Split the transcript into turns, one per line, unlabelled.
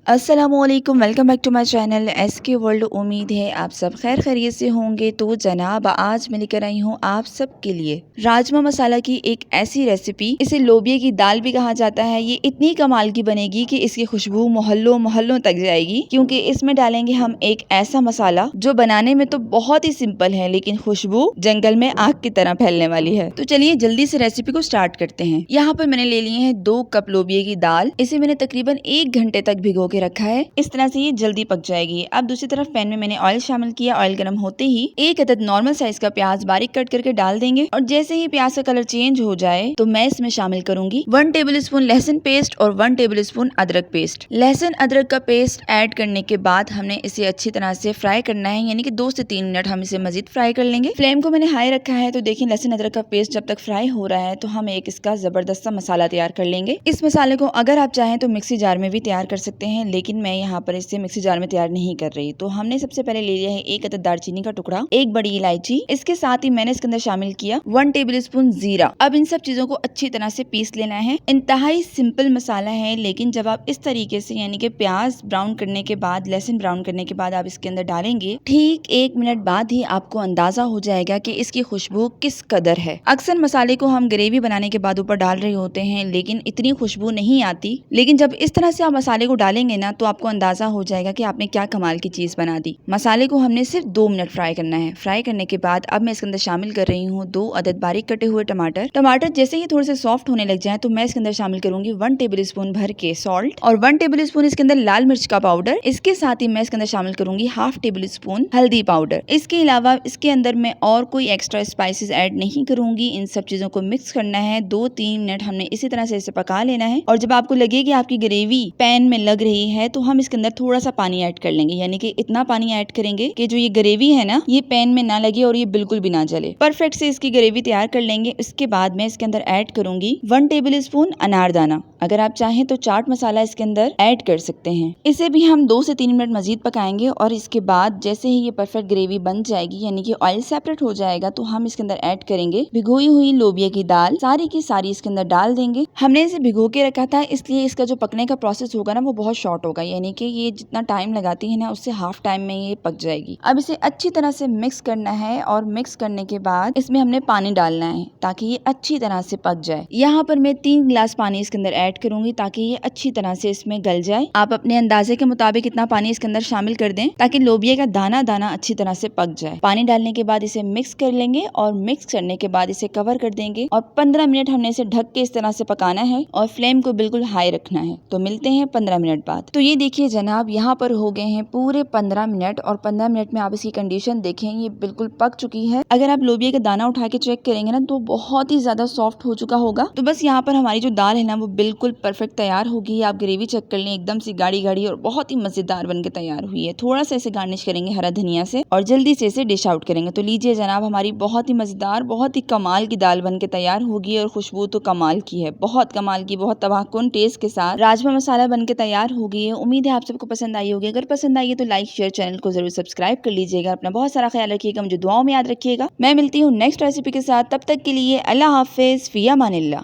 अस्सलामुअलैकुम, welcome back to my channel SK world. उम्मीद है आप सब खैर खैरियत से होंगे। तो जनाब, आज मैं लेकर आई हूँ आप सब के लिए राजमा मसाला की एक ऐसी रेसिपी, इसे लोबिया की दाल भी कहा जाता है। ये इतनी कमाल की बनेगी कि इसकी खुशबू मोहल्लों मोहल्लों तक जाएगी, क्योंकि इसमें डालेंगे हम एक ऐसा मसाला जो बनाने में तो बहुत ही सिंपल है, लेकिन खुशबू जंगल में आग की तरह फैलने वाली है। तो चलिए जल्दी से रेसिपी को स्टार्ट करते हैं। यहाँ पर मैंने ले लिए हैं 2 कप लोबिया की दाल। इसे मैंने तकरीबन 1 घंटे तक भिगो के रखा है। इस तरह से ये जल्दी पक जाएगी। अब दूसरी तरफ पैन में मैंने ऑयल शामिल किया। ऑयल गर्म होते ही 1 अदद नॉर्मल साइज का प्याज बारीक कट करके डाल देंगे, और जैसे ही प्याज का कलर चेंज हो जाए तो मैं इसमें शामिल करूंगी 1 टेबल स्पून लहसुन पेस्ट और 1 टेबल स्पून अदरक पेस्ट। लहसुन अदरक का पेस्ट ऐड करने के बाद हमने इसे अच्छी तरह से फ्राई करना है, यानी कि 2 से 3 मिनट हम इसे मजीद फ्राई कर लेंगे। फ्लेम को मैंने हाई रखा है। तो देखिए, लहसुन अदरक का पेस्ट जब तक फ्राई हो रहा है तो हम एक इसका जबरदस्त सा मसाला तैयार कर लेंगे। इस मसाले को अगर आप चाहें तो मिक्सी जार में भी तैयार कर सकते हैं, लेकिन मैं यहाँ पर इसे मिक्सी जार में तैयार नहीं कर रही। तो हमने सबसे पहले ले लिया है 1 अदद दालचीनी का टुकड़ा, 1 बड़ी इलायची। इसके साथ ही मैंने इसके अंदर शामिल किया 1 टेबल स्पून जीरा। अब इन सब चीजों को अच्छी तरह से पीस लेना है। इंतहाई सिंपल मसाला है, लेकिन जब आप इस तरीके से, यानी कि प्याज ब्राउन करने के बाद, लहसुन ब्राउन करने के बाद आप इसके अंदर डालेंगे, ठीक 1 मिनट बाद ही आपको अंदाजा हो जाएगा कि इसकी खुशबू किस कदर है। अक्सर मसाले को हम ग्रेवी बनाने के बाद ऊपर डाल रहे होते हैं, लेकिन इतनी खुशबू नहीं आती। लेकिन जब इस तरह से आप मसाले को डालेंगे ना, तो आपको अंदाजा हो जाएगा कि आपने क्या कमाल की चीज बना दी। मसाले को हमने सिर्फ 2 मिनट फ्राई करना है। फ्राई करने के बाद अब मैं इसके अंदर शामिल कर रही हूँ 2 अदद बारीक कटे हुए टमाटर। टमाटर जैसे ही थोड़े से सॉफ्ट होने लग जाए तो मैं इसके अंदर शामिल करूंगी 1 टेबल स्पून भर के सॉल्ट और 1 टेबल स्पून इसके अंदर लाल मिर्च का पाउडर। इसके साथ ही मैं इसके अंदर शामिल करूंगी हाफ टेबल स्पून हल्दी पाउडर। इसके अलावा इसके अंदर मैं और कोई एक्स्ट्रा स्पाइसेस ऐड नहीं करूंगी। इन सब चीजों को मिक्स करना है। 2-3 मिनट हमने इसी तरह से इसे पका लेना है, और जब आपको लगे कि आपकी ग्रेवी पैन में लग रही है तो हम इसके अंदर थोड़ा सा पानी ऐड कर लेंगे, यानी कि इतना पानी ऐड करेंगे कि जो ये ग्रेवी है ना, ये पैन में ना लगे और ये बिल्कुल भी ना जले। परफेक्ट से इसकी ग्रेवी तैयार कर लेंगे। इसके बाद मैं इसके अंदर ऐड करूंगी 1 टेबल स्पून अनारदाना। अगर आप चाहें तो चाट मसाला इसके अंदर ऐड कर सकते हैं। इसे भी हम 2 से 3 मिनट मजीद पकाएंगे, और इसके बाद जैसे ही ये परफेक्ट ग्रेवी बन जाएगी, यानी कि ऑयल सेपरेट हो जाएगा, तो हम इसके अंदर ऐड करेंगे भिगोई हुई लोबिया की दाल। सारी की सारी इसके अंदर डाल देंगे। हमने इसे भिगो के रखा था, इसलिए इसका जो पकने का प्रोसेस होगा ना, वो बहुत शॉर्ट होगा, यानी कि ये जितना टाइम लगाती है ना, उससे हाफ टाइम में ये पक जाएगी। अब इसे अच्छी तरह से मिक्स करना है, और मिक्स करने के बाद इसमें हमने पानी डालना है ताकि ये अच्छी तरह से पक जाए। यहाँ पर मैं 3 गिलास पानी इसके अंदर ऐड करूंगी ताकि ये अच्छी तरह से इसमें गल जाए। आप अपने अंदाजे के मुताबिक इतना पानी इसके अंदर शामिल कर दें ताकि लोबिया का दाना दाना अच्छी तरह से पक जाए। पानी डालने के बाद इसे मिक्स कर लेंगे, और मिक्स करने के बाद इसे कवर कर देंगे, और 15 मिनट हमने इसे ढक के इस तरह से पकाना है, और फ्लेम को बिल्कुल हाई रखना है। तो मिलते हैं 15 मिनट बाद। तो ये देखिए जनाब, यहाँ पर हो गए हैं पूरे 15 मिनट, और 15 मिनट में आप इसकी कंडीशन देखें, ये बिल्कुल पक चुकी है। अगर आप लोबिया का दाना उठा के चेक करेंगे ना, तो बहुत ही ज्यादा सॉफ्ट हो चुका होगा। तो बस यहाँ पर हमारी जो दाल है ना, वो बिल्कुल परफेक्ट तैयार होगी। आप ग्रेवी चेक कर लें, एकदम सी गाढ़ी गाढ़ी और बहुत ही मजेदार बनके तैयार हुई है। थोड़ा सा इसे गार्निश करेंगे हरा धनिया से, और जल्दी से इसे डिश आउट करेंगे। तो लीजिए जनाब, हमारी बहुत ही मजेदार, बहुत ही कमाल की दाल बनके तैयार होगी, और खुशबू तो कमाल की है, बहुत कमाल की, बहुत तबाहकुन टेस्ट के साथ राजमा मसाला बनके तैयार हो गई है। उम्मीद है आप सबको पसंद आई होगी। अगर पसंद आई है तो लाइक शेयर, चैनल को जरूर सब्सक्राइब कर लीजिएगा। अपना बहुत सारा ख्याल रखिएगा, मुझे दुआओं में याद रखिएगा। मैं मिलती हूँ नेक्स्ट रेसिपी के साथ। तब तक के लिए अल्लाह हाफिज, फी अमानिल्लाह।